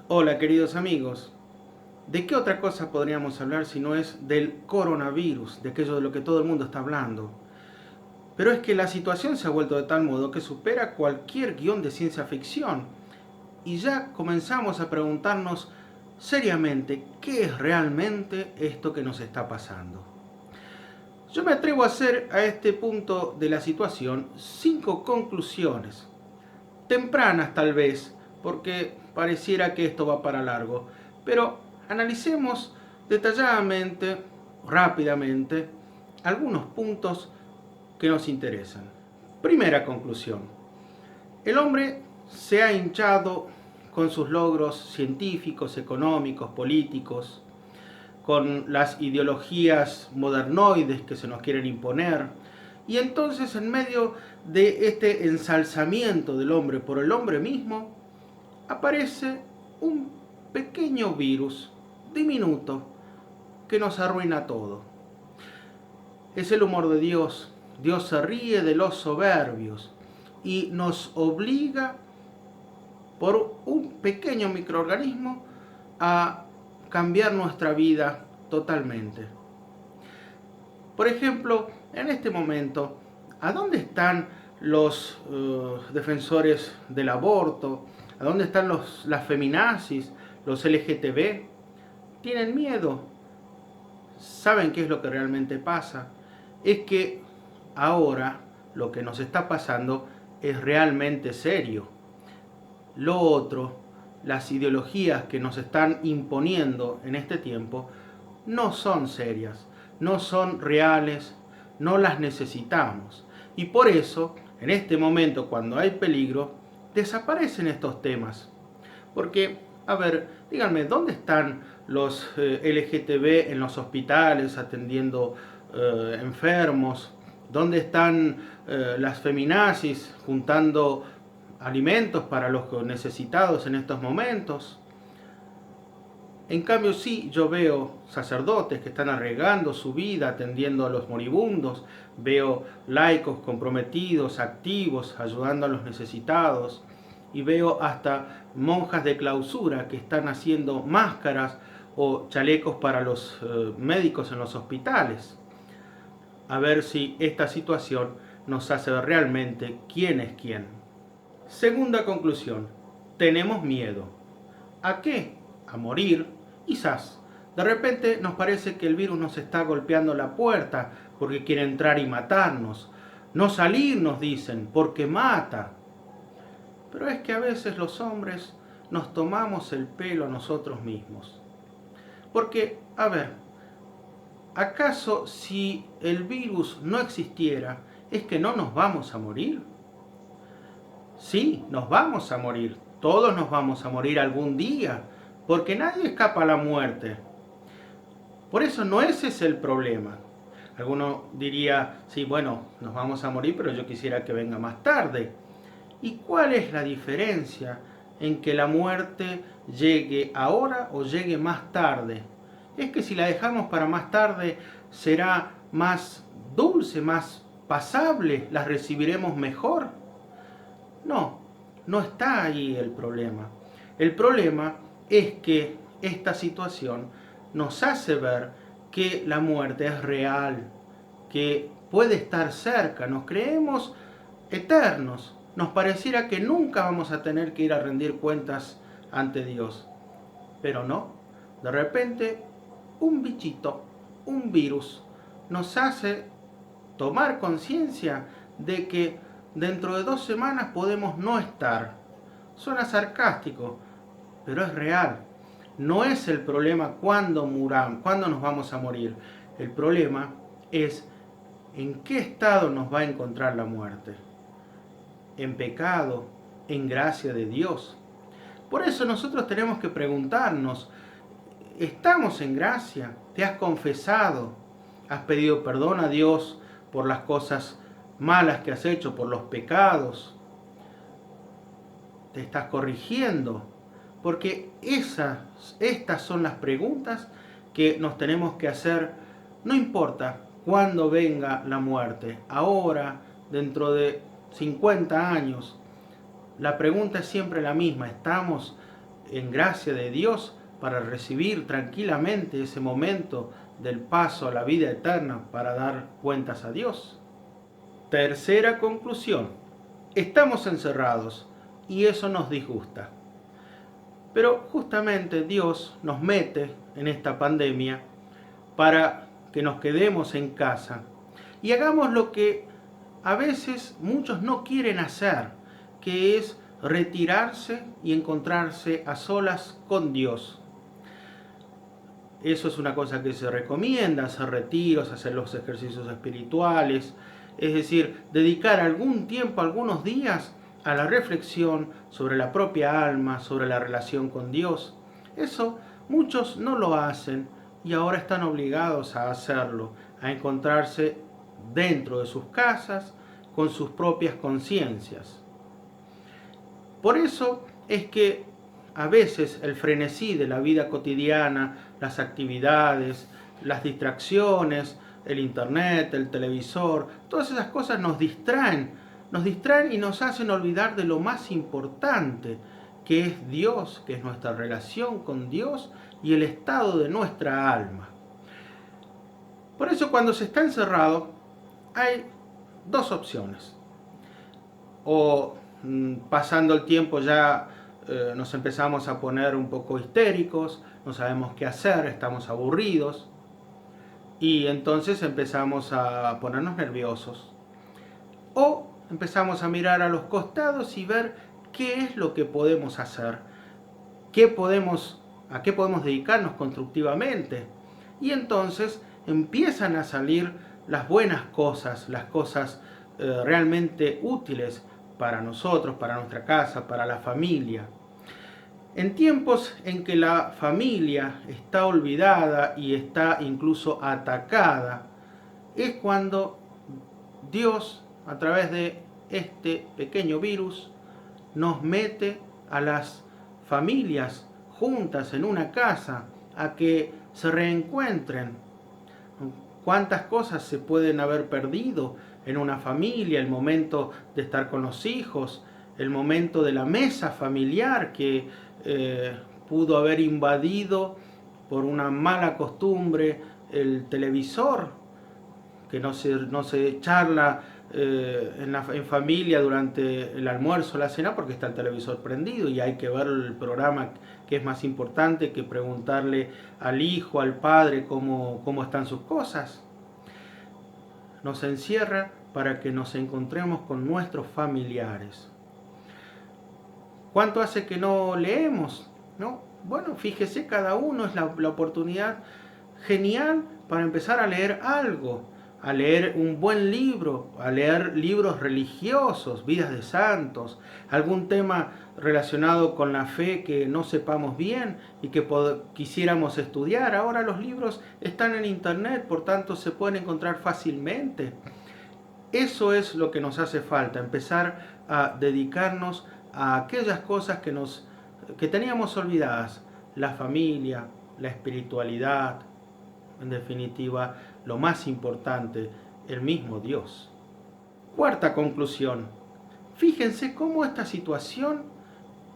Hola queridos amigos, ¿de qué otra cosa podríamos hablar si no es del coronavirus, de aquello de lo que todo el mundo está hablando? Pero es que la situación se ha vuelto de tal modo que supera cualquier guión de ciencia ficción y ya comenzamos a preguntarnos seriamente qué es realmente esto que nos está pasando. Yo me atrevo a hacer a este punto de la situación 5 conclusiones, tempranas tal vez, porque pareciera que esto va para largo, pero analicemos detalladamente, rápidamente, algunos puntos que nos interesan. Primera conclusión. El hombre se ha hinchado con sus logros científicos, económicos, políticos, con las ideologías modernoides que se nos quieren imponer. Y entonces en medio de este ensalzamiento del hombre por el hombre mismo, aparece un pequeño virus diminuto que nos arruina todo. Es el humor de Dios. Dios se ríe de los soberbios y nos obliga por un pequeño microorganismo a cambiar nuestra vida totalmente. Por ejemplo, en este momento, ¿a dónde están los defensores del aborto? ¿A dónde están las feminazis, los LGTB? Tienen miedo. ¿Saben qué es lo que realmente pasa? Es que ahora lo que nos está pasando es realmente serio. Lo otro, las ideologías que nos están imponiendo en este tiempo, no son serias, no son reales, no las necesitamos. Y por eso, en este momento, cuando hay peligro, desaparecen estos temas. Porque, a ver, díganme, ¿dónde están los LGTB en los hospitales atendiendo enfermos? ¿Dónde están las feminazis juntando alimentos para los necesitados en estos momentos? En cambio sí, yo veo sacerdotes que están arriesgando su vida atendiendo a los moribundos, veo laicos comprometidos, activos, ayudando a los necesitados, y veo hasta monjas de clausura que están haciendo máscaras o chalecos para los médicos en los hospitales. A ver si esta situación nos hace ver realmente quién es quién. Segunda conclusión, tenemos miedo. ¿A qué? A morir. Quizás. De repente nos parece que el virus nos está golpeando la puerta porque quiere entrar y matarnos. No salir, nos dicen, porque mata. Pero es que a veces los hombres nos tomamos el pelo nosotros mismos. Porque, a ver, ¿acaso si el virus no existiera, es que no nos vamos a morir? Sí, nos vamos a morir. Todos nos vamos a morir algún día, porque nadie escapa a la muerte. Por eso no ese es el problema. Alguno diría, sí, bueno, nos vamos a morir, pero yo quisiera que venga más tarde. ¿Y cuál es la diferencia en que la muerte llegue ahora o llegue más tarde? Es que si la dejamos para más tarde será más dulce, más pasable, las recibiremos mejor. No, no está ahí el problema. El problema es que esta situación nos hace ver que la muerte es real, que puede estar cerca, nos creemos eternos, nos pareciera que nunca vamos a tener que ir a rendir cuentas ante Dios. Pero no, de repente un bichito, un virus, nos hace tomar conciencia de que dentro de 2 semanas podemos no estar. Suena sarcástico, pero es real. No es el problema cuándo muramos, cuándo nos vamos a morir. El problema es en qué estado nos va a encontrar la muerte. En pecado, en gracia de Dios. Por eso nosotros tenemos que preguntarnos, ¿estamos en gracia? ¿Te has confesado? ¿Has pedido perdón a Dios por las cosas malas que has hecho, por los pecados? ¿Te estás corrigiendo? Porque estas son las preguntas que nos tenemos que hacer, no importa cuándo venga la muerte, ahora, dentro de 50 años. La pregunta es siempre la misma, ¿estamos en gracia de Dios para recibir tranquilamente ese momento del paso a la vida eterna para dar cuentas a Dios. Tercera conclusión, estamos encerrados y eso nos disgusta. Pero justamente Dios nos mete en esta pandemia para que nos quedemos en casa y hagamos lo que a veces muchos no quieren hacer, que es retirarse y encontrarse a solas con Dios. Eso es una cosa que se recomienda, hacer retiros, hacer los ejercicios espirituales, es decir, dedicar algún tiempo, algunos días a la reflexión sobre la propia alma, sobre la relación con Dios. Eso muchos no lo hacen y ahora están obligados a hacerlo, a encontrarse dentro de sus casas con sus propias conciencias. Por eso es que a veces el frenesí de la vida cotidiana, las actividades, las distracciones, el internet, el televisor, todas esas cosas nos distraen y nos hacen olvidar de lo más importante, que es Dios, que es nuestra relación con Dios y el estado de nuestra alma. Por eso cuando se está encerrado hay dos opciones. O pasando el tiempo ya nos empezamos a poner un poco histéricos, no sabemos qué hacer, estamos aburridos y entonces empezamos a ponernos nerviosos. O empezamos a mirar a los costados y ver qué es lo que podemos hacer, a qué podemos dedicarnos constructivamente. Y entonces empiezan a salir las buenas cosas, las cosas realmente útiles para nosotros, para nuestra casa, para la familia. En tiempos en que la familia está olvidada y está incluso atacada, es cuando Dios, a través de este pequeño virus, nos mete a las familias juntas en una casa a que se reencuentren. ¿Cuántas cosas se pueden haber perdido en una familia? El momento de estar con los hijos, el momento de la mesa familiar que pudo haber invadido por una mala costumbre el televisor, que no se charla en familia durante el almuerzo o la cena porque está el televisor prendido y hay que ver el programa que es más importante que preguntarle al hijo, al padre cómo están sus cosas. Nos encierra para que nos encontremos con nuestros familiares. ¿Cuánto hace que no leemos? ¿No? Bueno, fíjese, cada uno es la oportunidad genial para empezar a leer algo, a leer un buen libro, a leer libros religiosos, vidas de santos, algún tema relacionado con la fe que no sepamos bien y que quisiéramos estudiar. Ahora los libros están en internet, por tanto se pueden encontrar fácilmente. Eso es lo que nos hace falta, empezar a dedicarnos a aquellas cosas que teníamos olvidadas, la familia, la espiritualidad, en definitiva, lo más importante, el mismo Dios. Cuarta conclusión. Fíjense cómo esta situación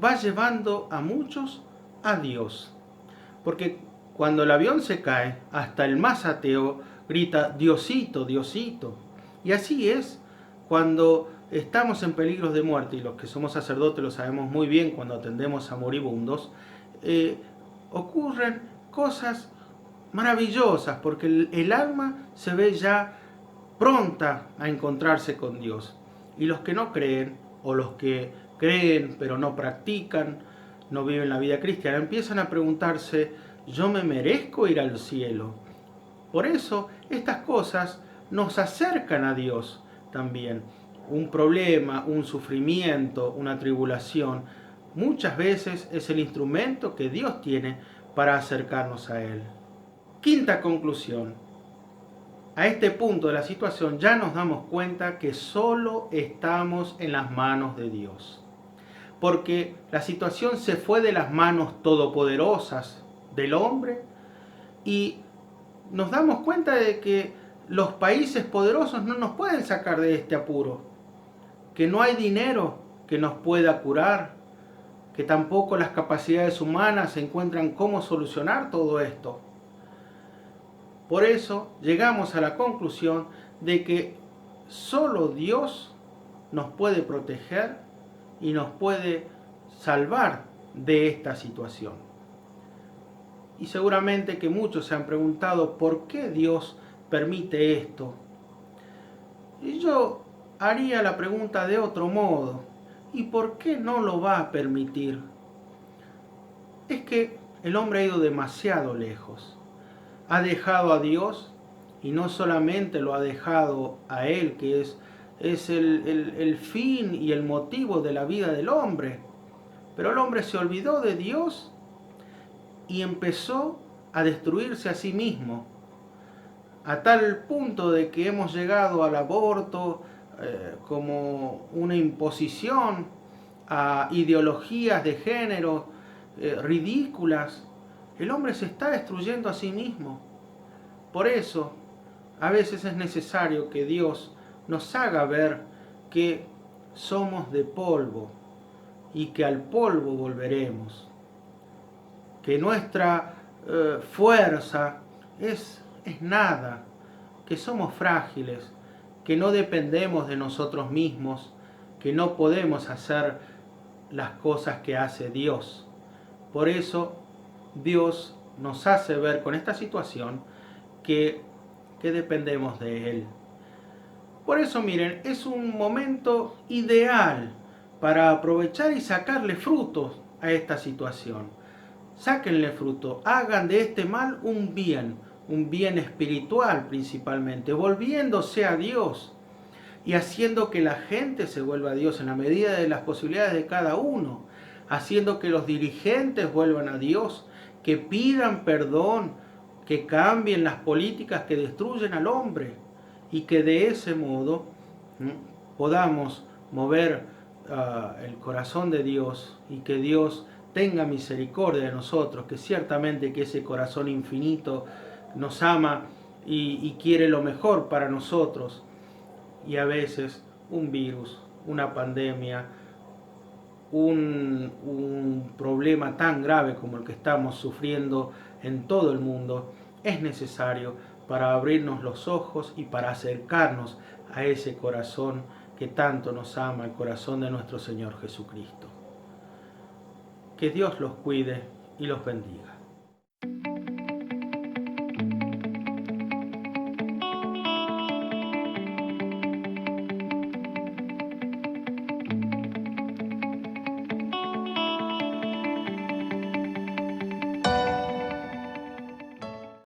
va llevando a muchos a Dios. Porque cuando el avión se cae, hasta el más ateo grita, Diosito, Diosito. Y así es cuando estamos en peligros de muerte, y los que somos sacerdotes lo sabemos muy bien cuando atendemos a moribundos, ocurren cosas maravillosas, porque el alma se ve ya pronta a encontrarse con Dios. Y los que no creen, o los que creen pero no practican, no viven la vida cristiana, empiezan a preguntarse, ¿yo me merezco ir al cielo? Por eso estas cosas nos acercan a Dios también. Un problema, un sufrimiento, una tribulación, muchas veces es el instrumento que Dios tiene para acercarnos a Él. Quinta conclusión. A este punto de la situación ya nos damos cuenta que solo estamos en las manos de Dios. Porque la situación se fue de las manos todopoderosas del hombre y nos damos cuenta de que los países poderosos no nos pueden sacar de este apuro. Que no hay dinero que nos pueda curar, que tampoco las capacidades humanas encuentran cómo solucionar todo esto. Por eso llegamos a la conclusión de que solo Dios nos puede proteger y nos puede salvar de esta situación. Y seguramente que muchos se han preguntado por qué Dios permite esto. Y yo haría la pregunta de otro modo. ¿Y por qué no lo va a permitir? Es que el hombre ha ido demasiado lejos. Ha dejado a Dios y no solamente lo ha dejado a Él, que es el fin y el motivo de la vida del hombre, pero el hombre se olvidó de Dios y empezó a destruirse a sí mismo, a tal punto de que hemos llegado al aborto como una imposición, a ideologías de género ridículas. El hombre se está destruyendo a sí mismo. Por eso, a veces es necesario que Dios nos haga ver que somos de polvo y que al polvo volveremos. Que nuestra fuerza es nada, que somos frágiles, que no dependemos de nosotros mismos, que no podemos hacer las cosas que hace Dios. Por eso Dios nos hace ver con esta situación que dependemos de Él. Por eso miren, es un momento ideal para aprovechar y sacarle frutos a esta situación. Sáquenle fruto, hagan de este mal un bien espiritual principalmente, volviéndose a Dios y haciendo que la gente se vuelva a Dios en la medida de las posibilidades de cada uno, haciendo que los dirigentes vuelvan a Dios, que pidan perdón, que cambien las políticas que destruyen al hombre y que de ese modo podamos mover el corazón de Dios y que Dios tenga misericordia de nosotros, que ciertamente que ese corazón infinito nos ama y quiere lo mejor para nosotros. Y a veces un virus, una pandemia, un problema tan grave como el que estamos sufriendo en todo el mundo, es necesario para abrirnos los ojos y para acercarnos a ese corazón que tanto nos ama, el corazón de nuestro Señor Jesucristo. Que Dios los cuide y los bendiga.